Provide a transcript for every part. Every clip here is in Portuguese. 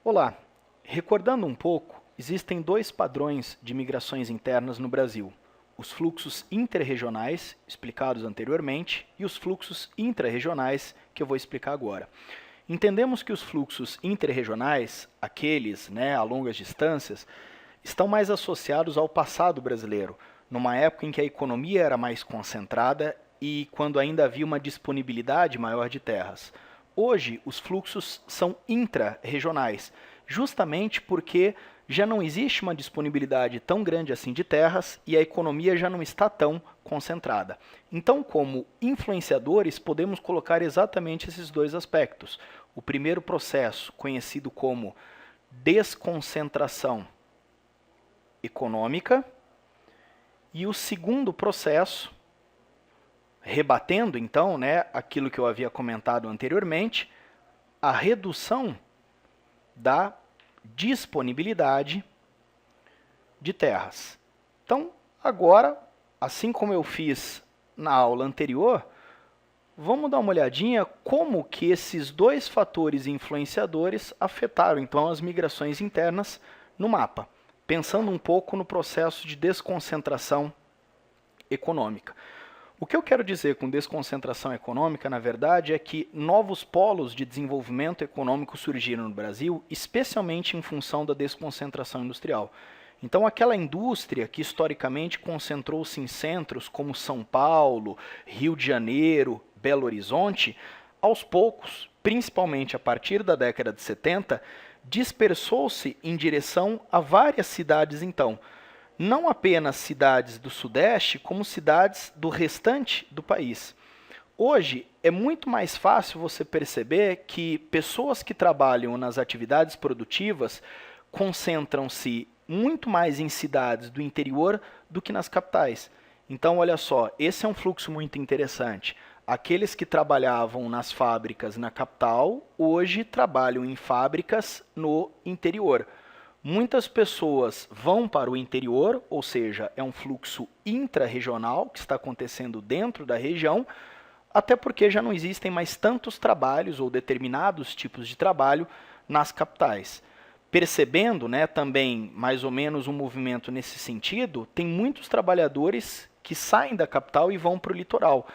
Olá, recordando um pouco, existem dois padrões de migrações internas no Brasil: os fluxos interregionais, explicados anteriormente, e os fluxos intrarregionais, que eu vou explicar agora. Entendemos que os fluxos interregionais, aqueles a longas distâncias, estão mais associados ao passado brasileiro, numa época em que a economia era mais concentrada e quando ainda havia uma disponibilidade maior de terras. Hoje, os fluxos são intra-regionais, justamente porque já não existe uma disponibilidade tão grande assim de terras e a economia já não está tão concentrada. Então, como influenciadores, podemos colocar exatamente esses dois aspectos. O primeiro processo, conhecido como desconcentração econômica, e o segundo processo, rebatendo então aquilo que eu havia comentado anteriormente, a redução da disponibilidade de terras. Então, agora, assim como eu fiz na aula anterior, vamos dar uma olhadinha como que esses dois fatores influenciadores afetaram então as migrações internas no mapa, pensando um pouco no processo de desconcentração econômica. O que eu quero dizer com desconcentração econômica, na verdade, é que novos polos de desenvolvimento econômico surgiram no Brasil, especialmente em função da desconcentração industrial. Então, aquela indústria que historicamente concentrou-se em centros como São Paulo, Rio de Janeiro, Belo Horizonte, aos poucos, principalmente a partir da década de 70, dispersou-se em direção a várias cidades então. Não apenas cidades do Sudeste, como cidades do restante do país. Hoje, é muito mais fácil você perceber que pessoas que trabalham nas atividades produtivas concentram-se muito mais em cidades do interior do que nas capitais. Então, olha só, esse é um fluxo muito interessante. Aqueles que trabalhavam nas fábricas na capital, hoje trabalham em fábricas no interior. Muitas pessoas vão para o interior, ou seja, é um fluxo intra-regional que está acontecendo dentro da região, até porque já não existem mais tantos trabalhos ou determinados tipos de trabalho nas capitais. Percebendo também mais ou menos um movimento nesse sentido, tem muitos trabalhadores que saem da capital e vão para o litoral.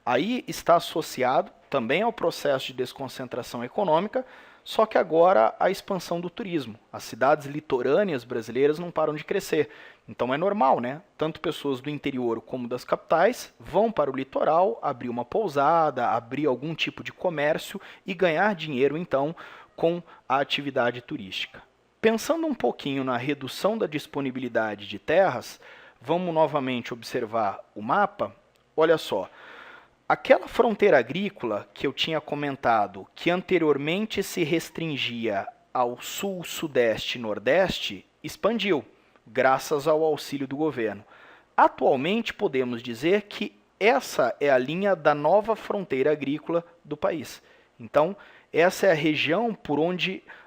Aí está associado também ao processo de desconcentração econômica, só que agora a expansão do turismo. As cidades litorâneas brasileiras não param de crescer. Então é normal, Tanto pessoas do interior como das capitais vão para o litoral, abrir uma pousada, abrir algum tipo de comércio e ganhar dinheiro, então, com a atividade turística. Pensando um pouquinho na redução da disponibilidade de terras, vamos novamente observar o mapa. Olha só. Aquela fronteira agrícola que eu tinha comentado, que anteriormente se restringia ao sul, sudeste e nordeste, expandiu, graças ao auxílio do governo. Atualmente, podemos dizer que essa é a linha da nova fronteira agrícola do país. Então, essa é a região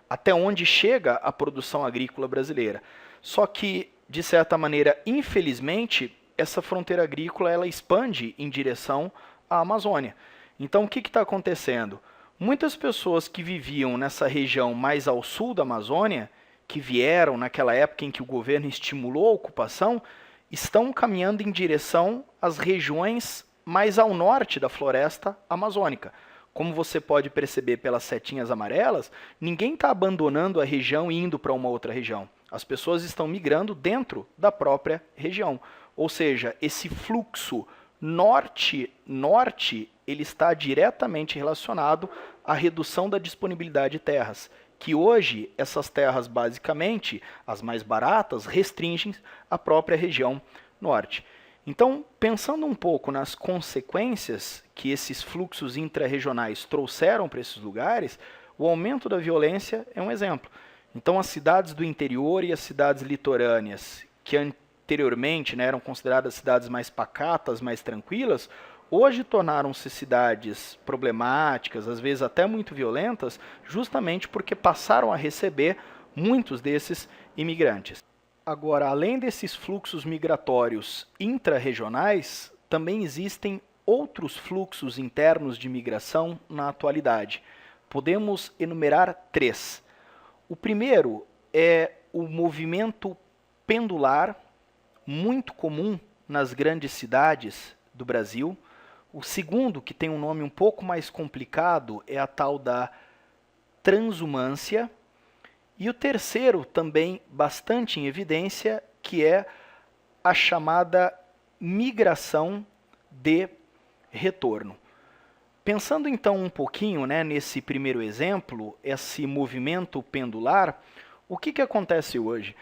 até onde chega a produção agrícola brasileira. Só que, de certa maneira, infelizmente, essa fronteira agrícola ela expande em direção à Amazônia. Então, o que está acontecendo? Muitas pessoas que viviam nessa região mais ao sul da Amazônia, que vieram naquela época em que o governo estimulou a ocupação, estão caminhando em direção às regiões mais ao norte da floresta amazônica. Como você pode perceber pelas setinhas amarelas, ninguém está abandonando a região e indo para uma outra região. As pessoas estão migrando dentro da própria região. Ou seja, esse fluxo norte-norte, ele está diretamente relacionado à redução da disponibilidade de terras, que hoje essas terras, basicamente, as mais baratas, restringem a própria região norte. Então, pensando um pouco nas consequências que esses fluxos intra-regionais trouxeram para esses lugares, o aumento da violência é um exemplo. Então, as cidades do interior e as cidades litorâneas, que anteriormente eram consideradas cidades mais pacatas, mais tranquilas, hoje tornaram-se cidades problemáticas, às vezes até muito violentas, justamente porque passaram a receber muitos desses imigrantes. Agora, além desses fluxos migratórios intra-regionais, também existem outros fluxos internos de migração na atualidade. Podemos enumerar três. O primeiro é o movimento pendular, muito comum nas grandes cidades do Brasil. O segundo, que tem um nome um pouco mais complicado, é a tal da transumância. E o terceiro, também bastante em evidência, que é a chamada migração de retorno. Pensando então um pouquinho, né, nesse primeiro exemplo, esse movimento pendular, o que acontece hoje?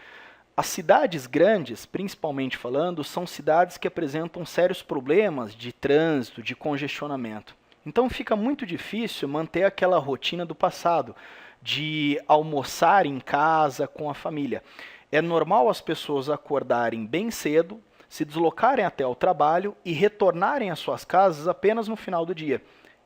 As cidades grandes, principalmente falando, são cidades que apresentam sérios problemas de trânsito, de congestionamento. Então fica muito difícil manter aquela rotina do passado, de almoçar em casa com a família. É normal as pessoas acordarem bem cedo, se deslocarem até o trabalho e retornarem às suas casas apenas no final do dia.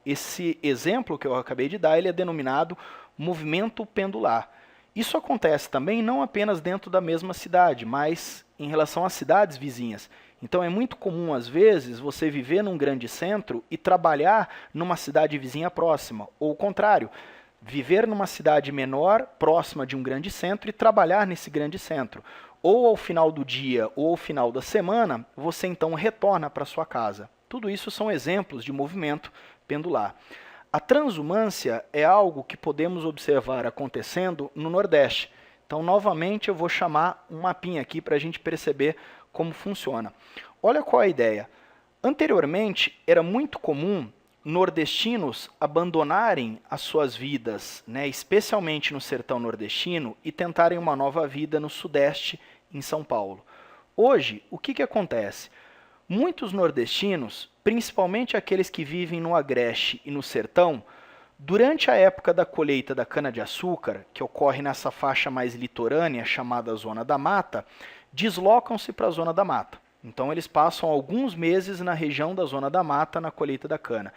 Esse exemplo que eu acabei de dar, ele é denominado movimento pendular. Isso acontece também não apenas dentro da mesma cidade, mas em relação às cidades vizinhas. Então é muito comum, às vezes, você viver num grande centro e trabalhar numa cidade vizinha próxima, ou o contrário, viver numa cidade menor, próxima de um grande centro e trabalhar nesse grande centro. Ou ao final do dia ou ao final da semana, você então retorna para sua casa. Tudo isso são exemplos de movimento pendular. A transumância é algo que podemos observar acontecendo no Nordeste. Então, novamente, eu vou chamar um mapinha aqui para a gente perceber como funciona. Olha qual é a ideia. Anteriormente, era muito comum nordestinos abandonarem as suas vidas, né, especialmente no sertão nordestino, e tentarem uma nova vida no Sudeste, em São Paulo. Hoje, o que acontece? Muitos nordestinos, principalmente aqueles que vivem no Agreste e no sertão, durante a época da colheita da cana-de-açúcar, que ocorre nessa faixa mais litorânea, chamada Zona da Mata, deslocam-se para a Zona da Mata. Então eles passam alguns meses na região da Zona da Mata na colheita da cana.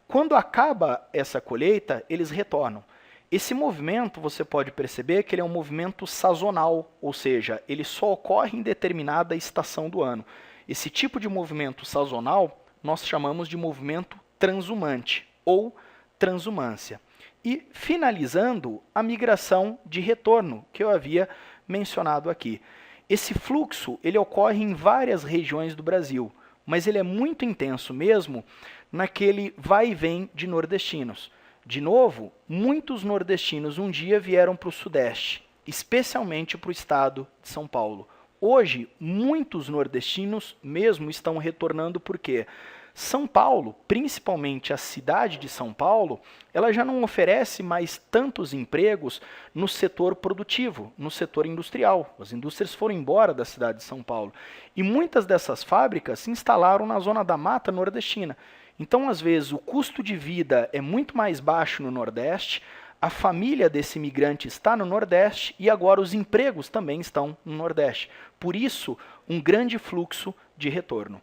Quando acaba essa colheita, eles retornam. Esse movimento, você pode perceber que ele é um movimento sazonal, ou seja, ele só ocorre em determinada estação do ano. Esse tipo de movimento sazonal nós chamamos de movimento transumante ou transumância. E finalizando, a migração de retorno, que eu havia mencionado aqui. Esse fluxo ele ocorre em várias regiões do Brasil, mas ele é muito intenso mesmo naquele vai e vem de nordestinos. De novo, muitos nordestinos um dia vieram para o Sudeste, especialmente para o estado de São Paulo. Hoje, muitos nordestinos mesmo estão retornando porque São Paulo, principalmente a cidade de São Paulo, ela já não oferece mais tantos empregos no setor produtivo, no setor industrial. As indústrias foram embora da cidade de São Paulo. E muitas dessas fábricas se instalaram na Zona da Mata nordestina. Então, às vezes, o custo de vida é muito mais baixo no Nordeste, a família desse imigrante está no Nordeste e agora os empregos também estão no Nordeste. Por isso, um grande fluxo de retorno.